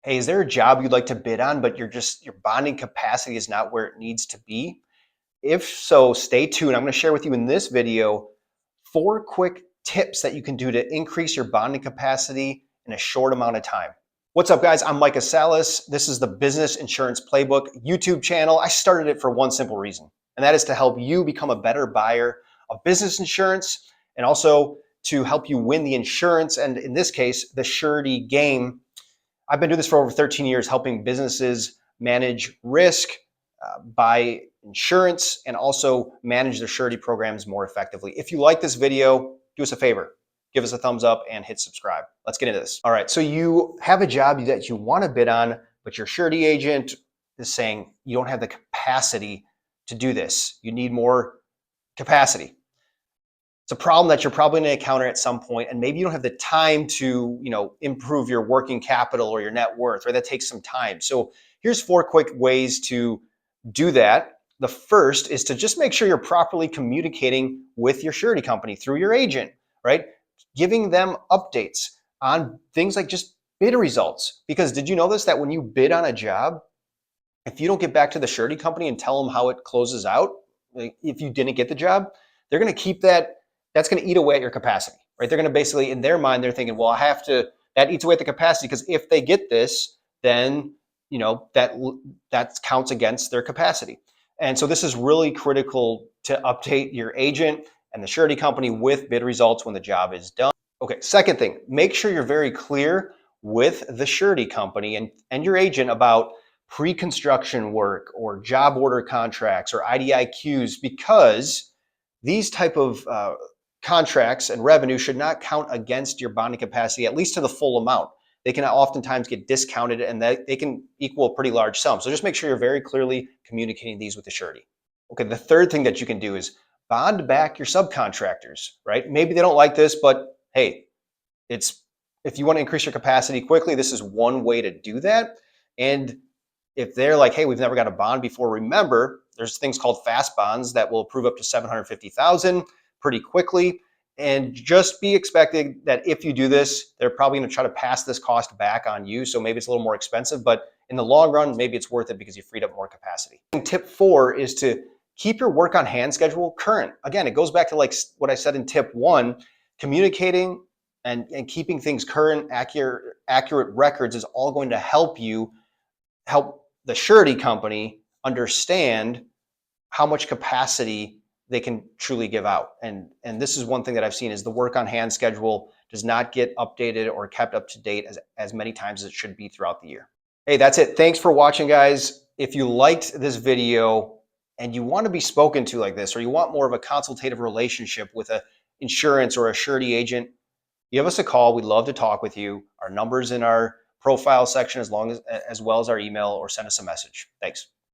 Hey, is there a job you'd like to bid on, but your bonding capacity is not where it needs to be? If so, stay tuned. I'm going to share with you in this video 4 quick tips that you can do to increase your bonding capacity in a short amount of time. What's up, guys? I'm Micah Salas. This is the Business Insurance Playbook YouTube channel. I started it for one simple reason, and that is to help you become a better buyer of business insurance and also to help you win the insurance and, in this case, the surety game. I've been doing this for over 13 years, helping businesses manage risk, buy insurance, and also manage their surety programs more effectively. If you like this video, do us a favor. Give us a thumbs up and hit subscribe. Let's get into this. All right, so you have a job that you want to bid on, but your surety agent is saying you don't have the capacity to do this. You need more capacity. It's a problem that you're probably going to encounter at some point, and maybe you don't have the time to, improve your working capital or your net worth, or that takes some time. So here's 4 quick ways to do that. The first is to just make sure you're properly communicating with your surety company through your agent, right? Giving them updates on things like just bid results. Because did you know this, that when you bid on a job, if you don't get back to the surety company and tell them how it closes out, like if you didn't get the job, they're going to keep that. That's going to eat away at your capacity, right? They're going to basically, in their mind, they're thinking, well, that eats away at the capacity, because if they get this, then, that counts against their capacity. And so this is really critical to update your agent and the surety company with bid results when the job is done. Okay, second thing, make sure you're very clear with the surety company and your agent about pre-construction work or job order contracts or IDIQs, because these type of contracts and revenue should not count against your bonding capacity, at least to the full amount. They can oftentimes get discounted, and they can equal a pretty large sum. So just make sure you're very clearly communicating these with the surety. Okay, the third thing that you can do is bond back your subcontractors, right? Maybe they don't like this, but hey, if you want to increase your capacity quickly, this is one way to do that. And if they're like, hey, we've never got a bond before, remember, there's things called fast bonds that will approve up to $750,000 pretty quickly. And just be expecting that if you do this, they're probably going to try to pass this cost back on you. So maybe it's a little more expensive, but in the long run, maybe it's worth it because you freed up more capacity. And tip 4 is to keep your work on hand schedule current. Again, it goes back to like what I said in tip 1, communicating and keeping things current, accurate records is all going to help the surety company understand how much capacity they can truly give out. And this is one thing that I've seen is the work on hand schedule does not get updated or kept up to date as many times as it should be throughout the year. Hey, that's it. Thanks for watching, guys. If you liked this video and you want to be spoken to like this, or you want more of a consultative relationship with an insurance or a surety agent, give us a call. We'd love to talk with you. Our number's in our profile section, as well as our email, or send us a message. Thanks.